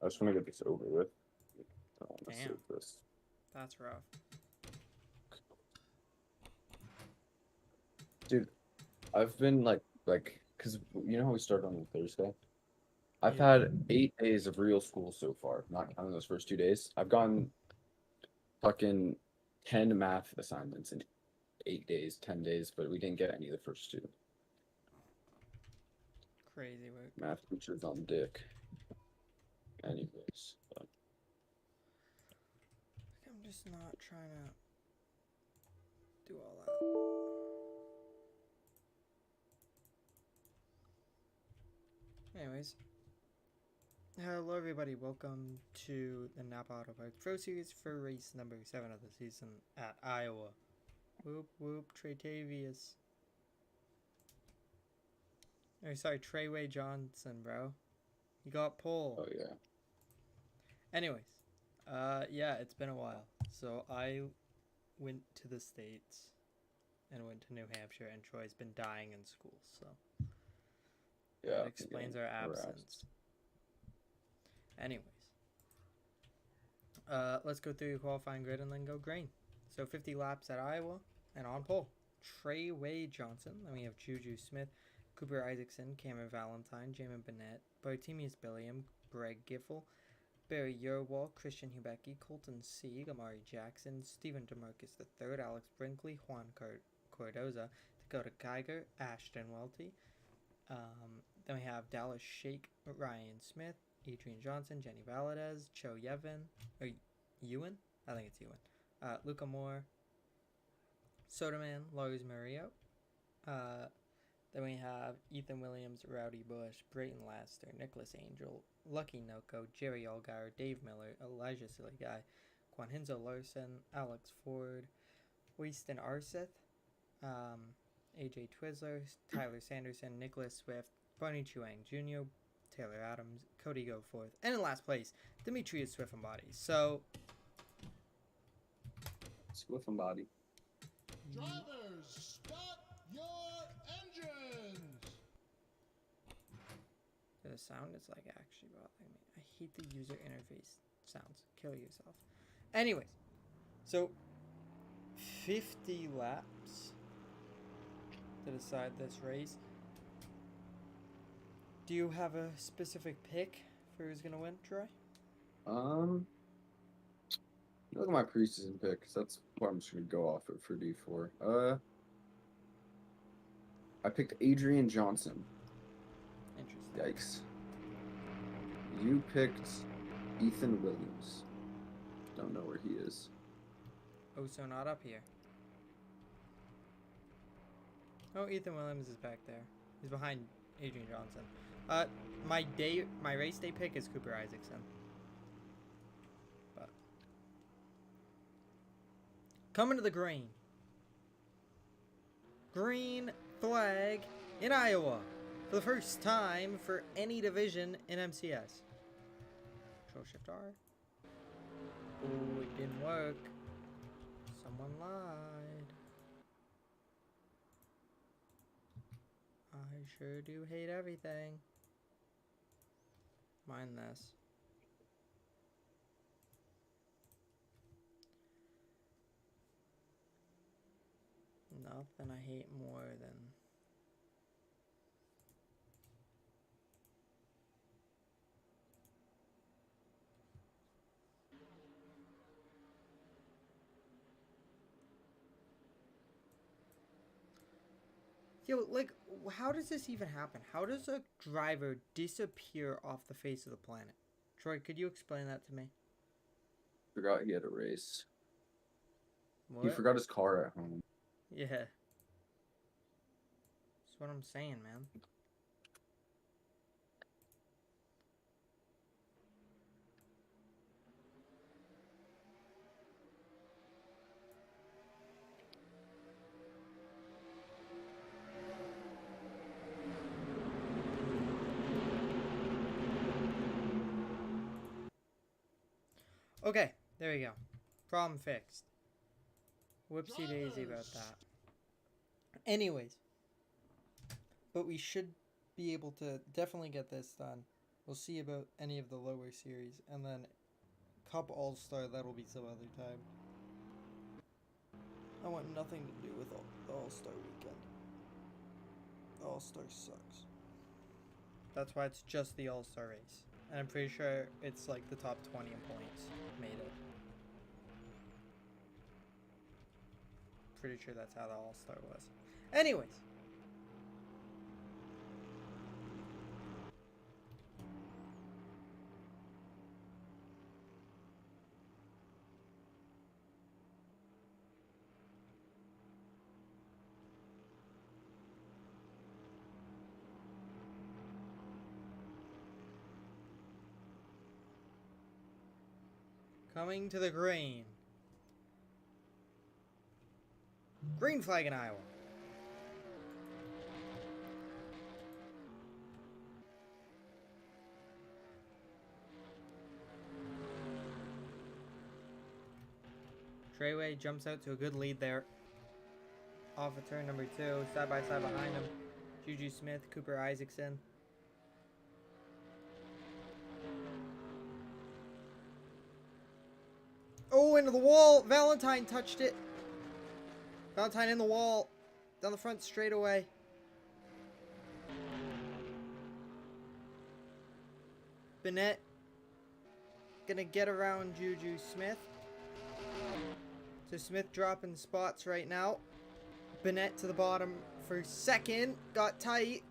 just want to get this over with. I don't want to Damn. save this. That's rough. Dude, I've been because you know how we started on Thursday? I've Yeah. had 8 days of real school so far, not counting those first 2 days. I've gotten fucking 10 math assignments in 8 days, 10 days, but we didn't get any of the first two. Crazy work. Math teachers on dick. Anyways, I'm just not trying to do all that. Anyways. Hello everybody, welcome to the Napa Auto Parts Pro Series for race number 7 of the season at Iowa. Whoop whoop, Tre'Tavious. Oh, sorry, Treyway Johnson, bro. He got pole. oh yeah. Anyways, yeah, it's been a while. So I went to the States and went to New Hampshire, and Troy's been dying in school, so Yeah. that explains our absence. Anyways, let's go through your qualifying grid and then go green. So 50 laps at Iowa and on pole. Treyway Johnson. Then we have Juju Smith, Cooper Isaacson, Cameron Valentine, Jamin Bennett, Bartemius Billiam, Greg Giffel, Barry Yerwall, Christian Hubecki, Colton Sieg, Amari Jackson, Stephen DeMarcus III, Alex Brinkley, Juan Cordoza, Dakota Geiger, Ashton Welty. Then we have Dallas Shake, Ryan Smith, Adrian Johnson, Jenny Valadez, Cho Yevon, or Ewan? I think it's Ewan. Luca Moore, Soderman, Lars Murillo. Then we have Ethan Williams, Rowdy Bush, Brayton Laster, Nicholas Angel, Lucky Noko, Jerry Allgaier, Dave Miller, Elijah Silly-Guy, Juanhinzo Larson, Alex Ford, Winston Arseth, AJ Twizzler, Tyler Sanderson, Nicholas Swift, Barney Chuang Jr., Taylor Adams, Cody Goforth, and in last place, Demetrius Swift-Embody. So, Swift-Embody. Drivers, start your engines! the sound is like actually bothering me. I hate the user interface sounds. Kill yourself. Anyways, so 50 laps to decide this race. Do you have a specific pick for who's gonna win, Troy? Look at my preseason pick, because that's what I'm just gonna go off of for D4. I picked Adrian Johnson. Interesting. Yikes. You picked Ethan Williams. Don't know where he is. Oh, so not up here. Oh, Ethan Williams is back there. He's behind Adrian Johnson. My race day pick is Cooper Isaacson. But coming to the green. Green flag in Iowa for the first time for any division in MCS. Control Shift R. Oh, it didn't work. Someone lied. I sure do hate everything. Mind this. Nothing I hate more than yo, like, how does this even happen? How does a driver disappear off the face of the planet? Troy, could you explain that to me? Forgot he had a race. What? He forgot his car at home. Yeah. That's what I'm saying, man. Okay, there we go. Problem fixed. Whoopsie daisy about that. Anyways. But we should be able to definitely get this done We'll see about any of the lower series, and then Cup All-Star, that'll be some other time. I want nothing to do with the All-Star weekend. The All-Star sucks. That's why it's just the All-Star race. And I'm pretty sure it's like the top 20 in points made it. Pretty sure that's how the All-Star was. Anyways. Coming to the green. Green flag in Iowa. Treyway jumps out to a good lead there. Off of turn number 2, side by side behind him. Juju Smith, Cooper Isaacson. Oh, into the wall. Valentine touched it. Valentine in the wall. Down the front straightaway. Bennett gonna get around Juju Smith. So Smith dropping spots right now. Bennett to the bottom for second. Got tight.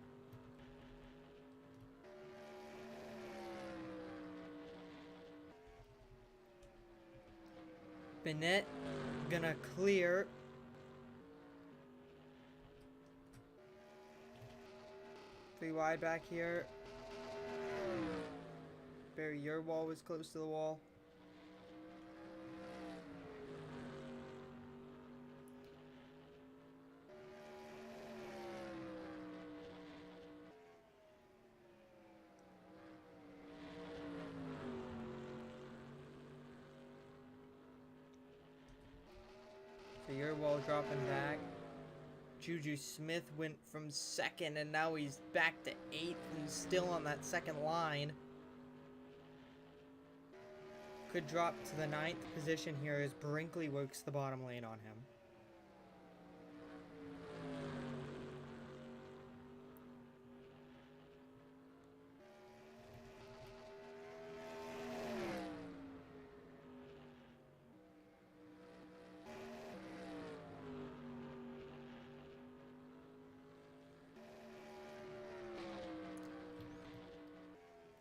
Bennett gonna clear. Three wide back here. Barry, your wall was close to the wall. So your wall dropping back. Juju Smith went from second and now he's back to 8th and still on that second line. Could drop to the 9th position here as Brinkley works the bottom lane on him.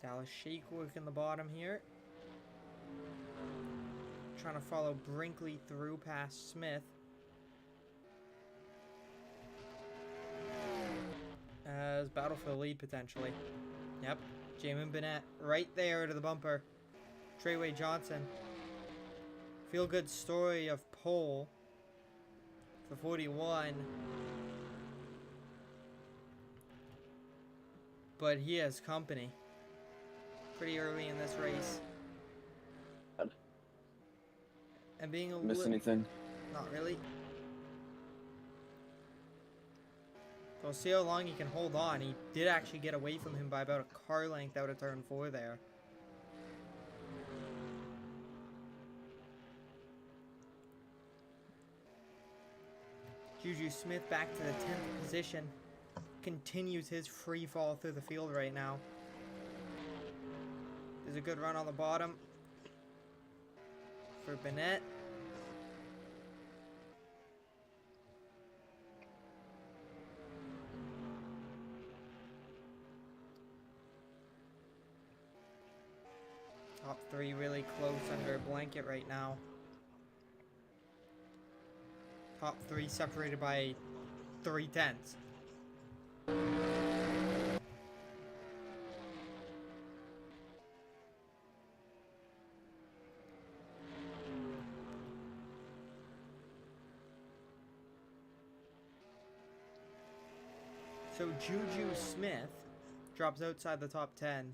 Dallas Sheik working the bottom here. Trying to follow Brinkley through past Smith. As battle for the lead potentially. Yep. Jamin Bennett right there to the bumper. Treyway Johnson. Feel good story of pole for 41. But he has company. Pretty early in this race. And being a Miss anything? Not really. So we'll see how long he can hold on. He did actually get away from him by about a car length out of turn 4 there. Juju Smith back to the 10th position. Continues his free fall through the field right now. There's a good run on the bottom for Bennett. Top 3 really close under a blanket right now. Top 3 separated by 3/10. So Juju Smith drops outside the top 10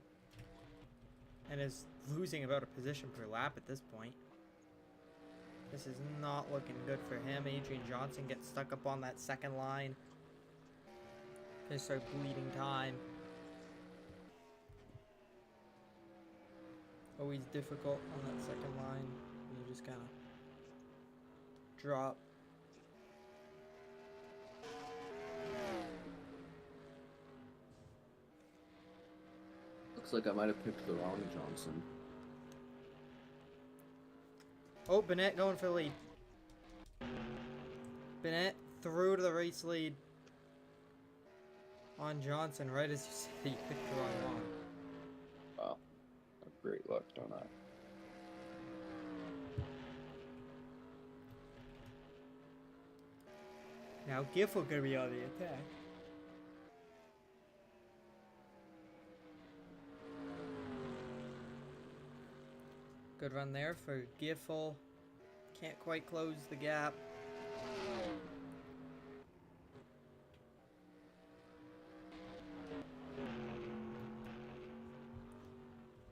and is losing about a position per lap at this point. This is not looking good for him. Adrian Johnson gets stuck up on that second line. Gonna start bleeding time. always difficult on that second line. You just kind of drop. Looks like I might have picked the wrong Johnson. Oh, Bennett going for the lead. Bennett through to the race lead on Johnson right as you said you picked the wrong one. Wow. Great luck, don't I? Now Giffel gonna be on the attack. Good run there for Giffel. Can't quite close the gap.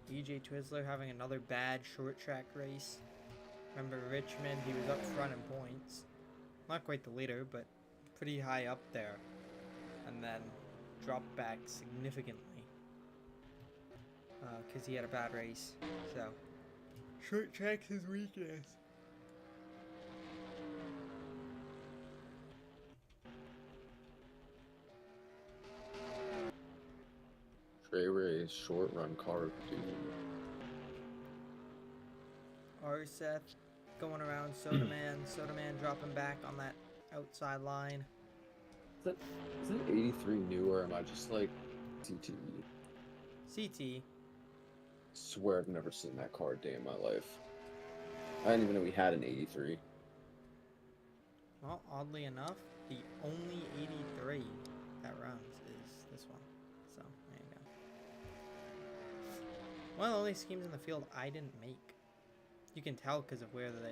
DJ Twizzler having another bad short track race. Remember Richmond, he was up front in points. Not quite the leader, but pretty high up there. And then dropped back significantly. Because he had a bad race. So, short track's his weakness. Trey Ray's short run car, dude. Arseth going around Soda Man. Soda Man dropping back on that outside line. Is that 83 new or am I just like CTE? CT. Swear I've never seen that car a day in my life. I didn't even know we had an 83. Well, oddly enough, the only 83 that runs is this one. So, there you go. One of the only schemes in the field I didn't make. You can tell because of where the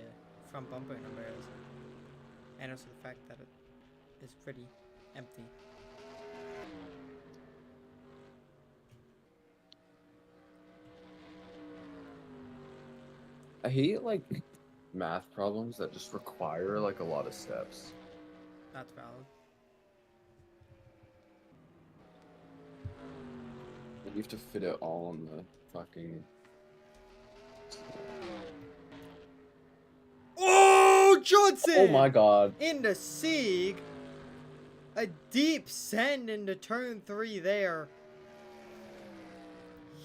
front bumper number is. And also the fact that it is pretty empty. I hate like math problems that just require like a lot of steps. That's valid. And you have to fit it all on the fucking. Oh, Johnson! Oh my god. Into Sieg. A deep send into turn 3 there.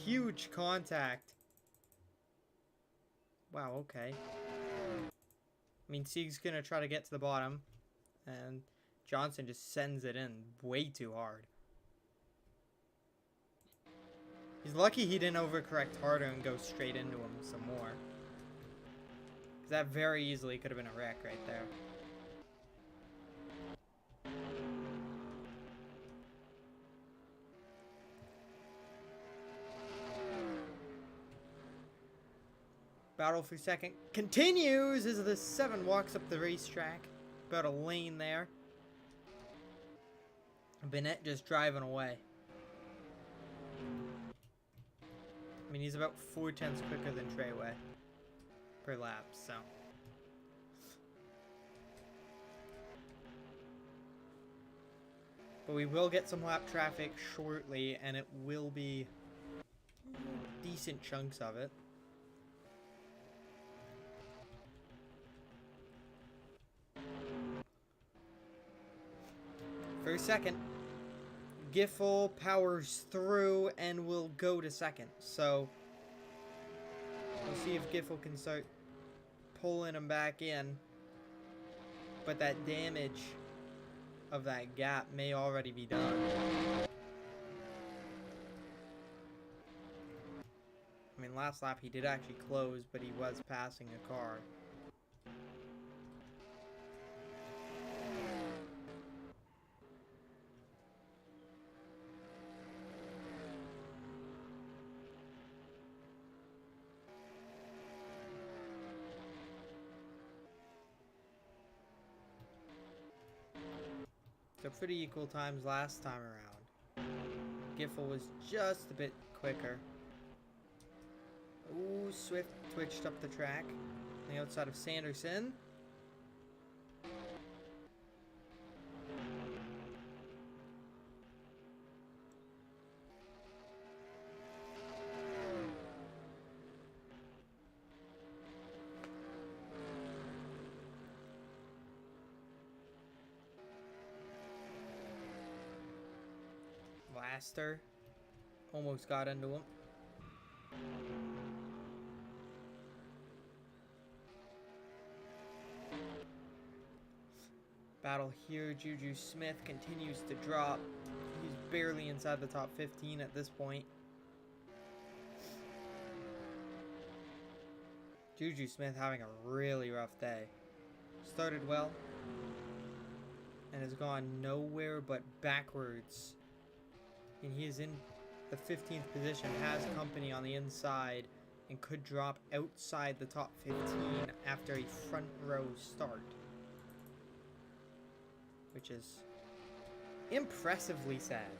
Huge contact. Wow, okay. I mean, Sieg's gonna try to get to the bottom. And Johnson just sends it in way too hard. He's lucky he didn't overcorrect harder and go straight into him some more. Because that very easily could have been a wreck right there. Battle for second continues as the 7 walks up the racetrack. About a lane there. Bennett just driving away. I mean, he's about 4/10 quicker than Treyway per lap, so. But we will get some lap traffic shortly, and it will be decent chunks of it. For a second, Giffel powers through and will go to second. So, we'll see if Giffel can start pulling him back in. But that damage of that gap may already be done. I mean, last lap he did actually close, but he was passing a car. So pretty equal times last time around. Giffel was just a bit quicker. Ooh, Swift twitched up the track. On the outside of Sanderson. faster. Almost got into him. Battle here. Juju Smith continues to drop. He's barely inside the top 15 at this point. Juju Smith having a really rough day. Started well and has gone nowhere but backwards. And he is in the 15th position, has company on the inside, and could drop outside the top 15 after a front row start. Which is impressively sad.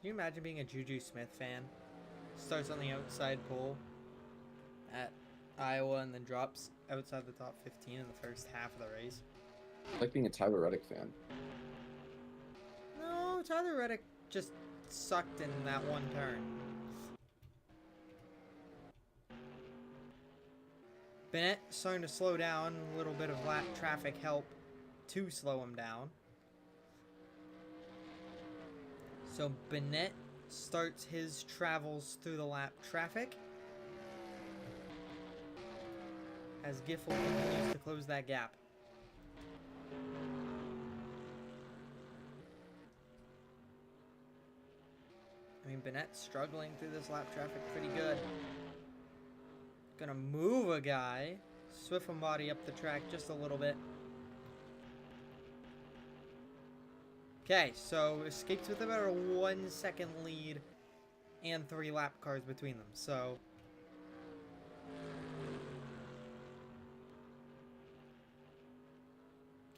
Can you imagine being a Juju Smith fan? Starts on the outside pole at Iowa and then drops outside the top 15 in the first half of the race. I like being a Tyler Reddick fan. No, Tyler Reddick just sucked in that one turn. Bennett starting to slow down. A little bit of lap traffic help to slow him down. So Bennett starts his travels through the lap traffic as Giffel continues to close that gap. I mean, Bennett's struggling through this lap traffic pretty good. Gonna move a guy. Swift and body up the track just a little bit. Okay, so escapes with about a 1 second lead and 3 lap cars between them. So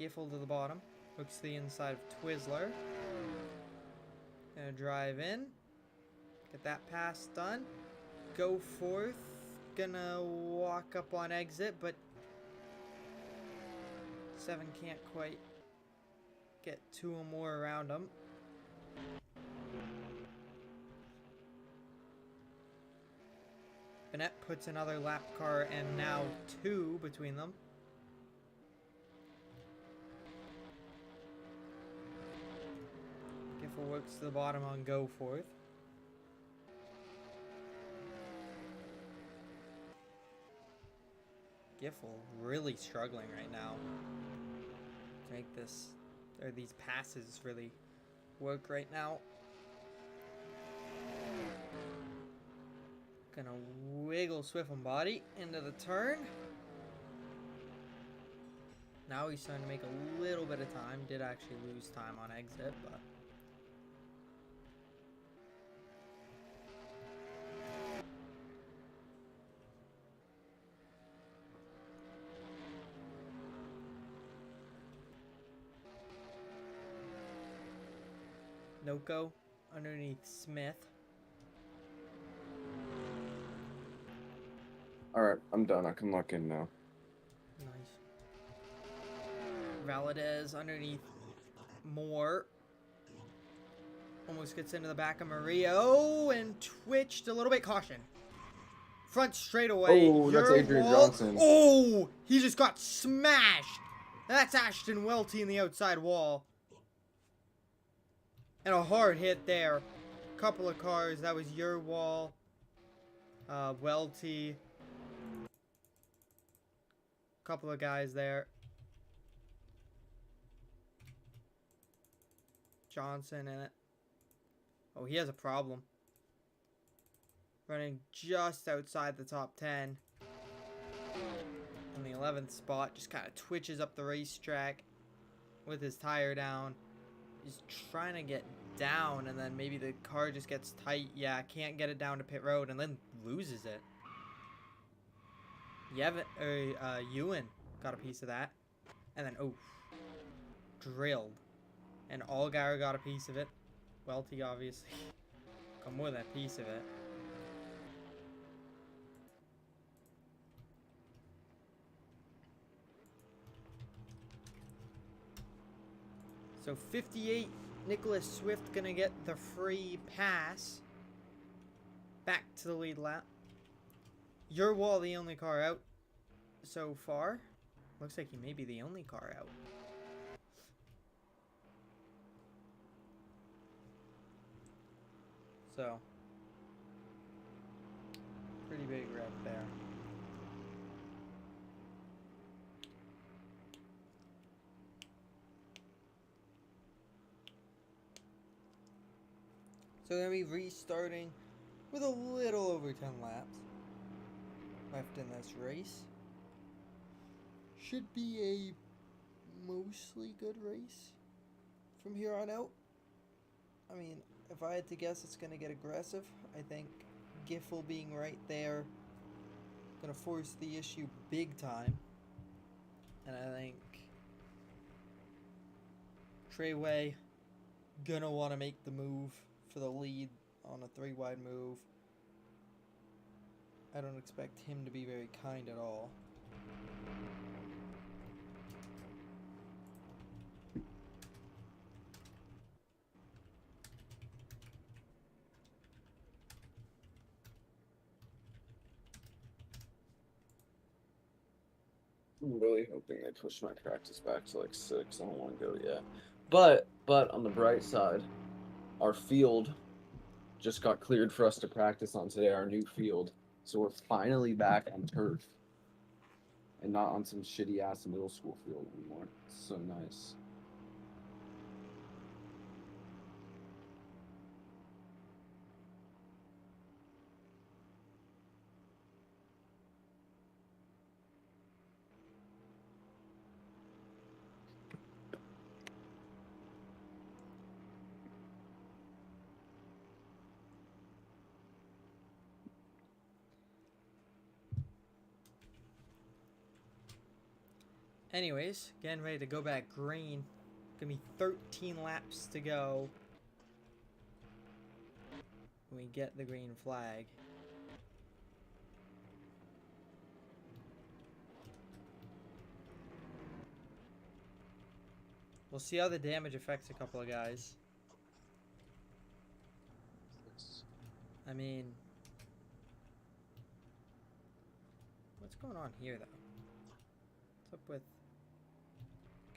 Giffel to the bottom. Hooks the inside of Twizzler. Gonna drive in. Get that pass done. Go forth. Gonna walk up on exit, but 7 can't quite get 2 or more around him. Bennett puts another lap car and now 2 between them. Giffel works to the bottom on go forth. Giffel really struggling right now to make this, or these passes really work right now. Gonna wiggle Swift and body into the turn. Now he's starting to make a little bit of time. Did actually lose time on exit, but Noko underneath Smith. Alright, I'm done. I can lock in now. Nice. Valadez underneath Moore. Almost gets into the back of Murillo and twitched a little bit. Caution. Front straightaway. Oh, that's Adrian Johnson. Oh, he just got smashed. That's Ashton Welty in the outside wall. And a hard hit there. Couple of cars. That was your wall. Welty. Couple of guys there. Johnson in it. Oh, he has a problem. Running just outside the top 10. In the 11th spot. Just kind of twitches up the racetrack with his tire down. He's trying to get down, and then maybe the car just gets tight. Yeah, can't get it down to pit road, and then loses it. Ewan got a piece of that. And then, oh, drilled. And Allgaier got a piece of it. Welty, obviously, got more than a piece of it. So 58, Nicholas Swift gonna get the free pass back to the lead lap. Your wall, the only car out so far. Looks like he may be the only car out. So, pretty big wreck there. So we're going to be restarting with a little over 10 laps left in this race. Should be a mostly good race from here on out. I mean, if I had to guess, it's going to get aggressive. I think Giffel being right there going to force the issue big time. And I think Treyway going to want to make the move for the lead on a 3-wide move. I don't expect him to be very kind at all. I'm really hoping they push my practice back to like 6. I don't want to go yet. But on the bright side, our field just got cleared for us to practice on today, our new field. So we're finally back on turf. And not on some shitty ass middle school field anymore. It's so nice. Anyways, getting ready to go back green. Gonna be 13 laps to go when we get the green flag. We'll see how the damage affects a couple of guys. I mean, what's going on here, though? What's up with...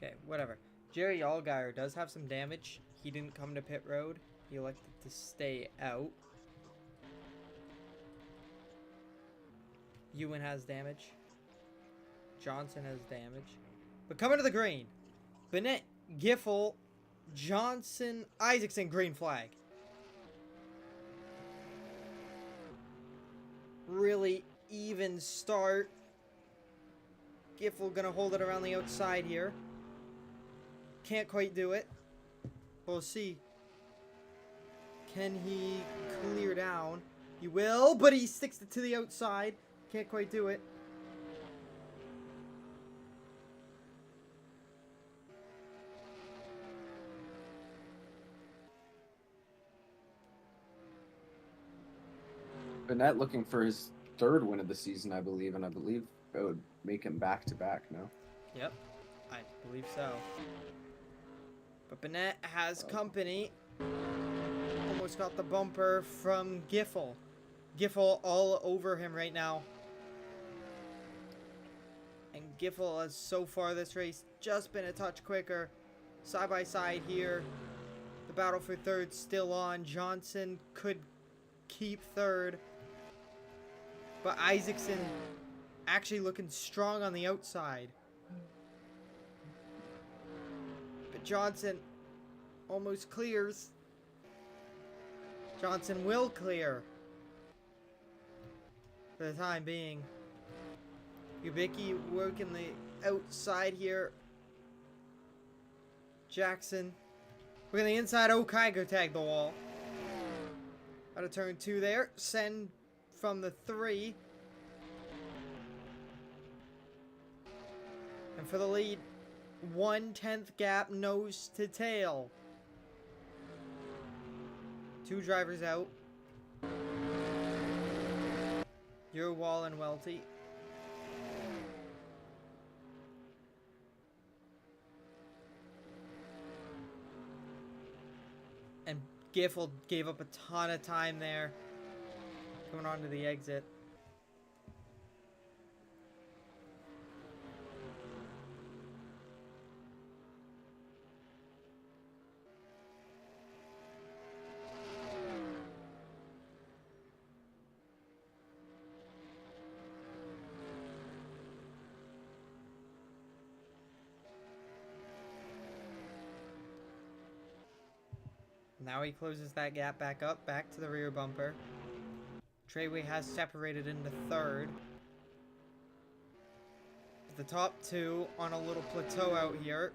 Okay, whatever. Jerry Allgaier does have some damage. He didn't come to pit road. He elected to stay out. Ewan has damage. Johnson has damage. But coming to the green. Bennett, Giffel, Johnson, Isaacson, green flag. Really even start. Giffel gonna hold it around the outside here. Can't quite do it. We'll see. Can he clear down? He will, but he sticks it to the outside. Can't quite do it. Bennett looking for his 3rd win of the season, I believe, and I believe that would make him back-to-back, no? Yep, I believe so. But Bennett has company. Almost got the bumper from Giffel. Giffel all over him right now. And Giffel has so far this race just been a touch quicker. Side by side here. The battle for 3rd still on. Johnson could keep 3rd. But Isaacson actually looking strong on the outside. But Johnson almost clears. Johnson will clear. For the time being. Ubicki working the outside here. Jackson. We're on the inside. Oh, Kygo tagged the wall. Out of turn 2 there. Send from the 3. And for the lead, 1/10 gap, nose to tail. 2 drivers out. Wall and Welty. And Giffel gave up a ton of time there. Coming on to the exit. Now he closes that gap back up, back to the rear bumper. Treyway has separated into third. The top two on a little plateau out here.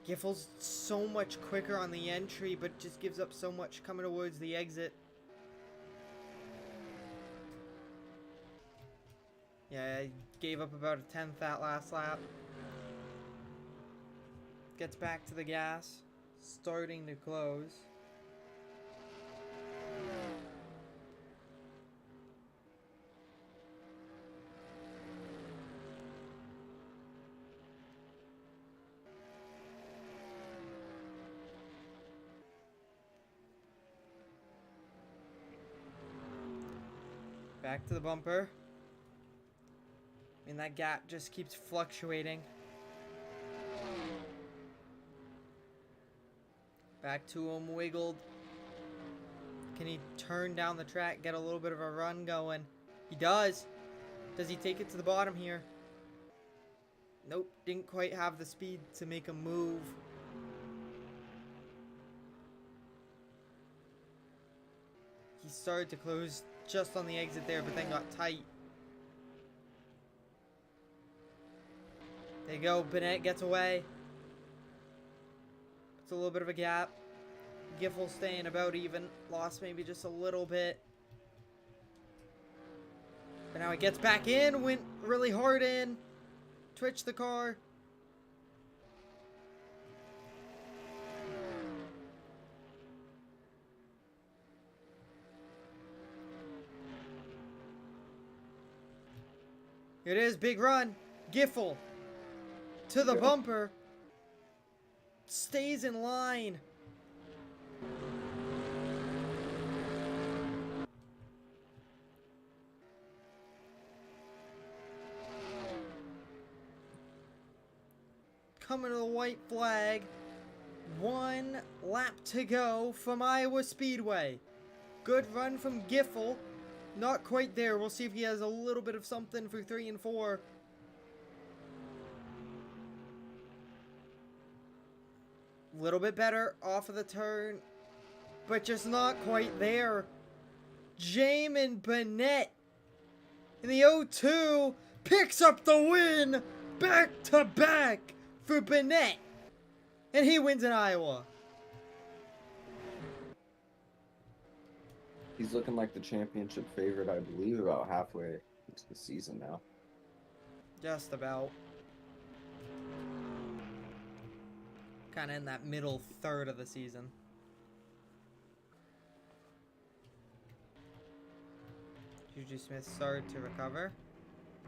Giffel's so much quicker on the entry, but just gives up so much coming towards the exit. Yeah, he gave up about a tenth that last lap. Gets back to the gas, starting to close. Back to the bumper. And that gap just keeps fluctuating. Back to him, wiggled. Can he turn down the track, get a little bit of a run going? He does. Does he take it to the bottom here? Nope, didn't quite have the speed to make a move. He started to close just on the exit there, but then got tight. There you go, Bennett gets away. It's a little bit of a gap. Giffel staying about even. Lost maybe just a little bit. But now he gets back in, went really hard in. Twitched the car. Here it is, big run. Giffel to the bumper. Stays in line. Coming to the white flag. 1 lap to go from Iowa Speedway. Good run from Giffel. Not quite there. We'll see if he has a little bit of something for 3 and 4. A little bit better off of the turn, but just not quite there. Jamin Bennett in the 0-2 picks up the win back to back for Bennett, and he wins in Iowa. He's looking like the championship favorite, I believe, about halfway into the season now. Just about. Kind of in that middle third of the season. Juju Smith started to recover.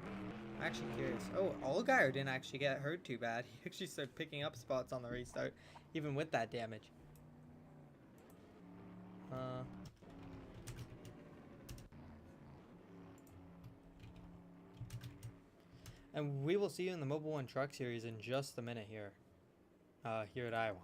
I'm actually curious. Oh, Allgaier didn't actually get hurt too bad. He actually started picking up spots on the restart, even with that damage. And we will see you in the Mobile One Truck Series in just a minute here. Here at Iowa.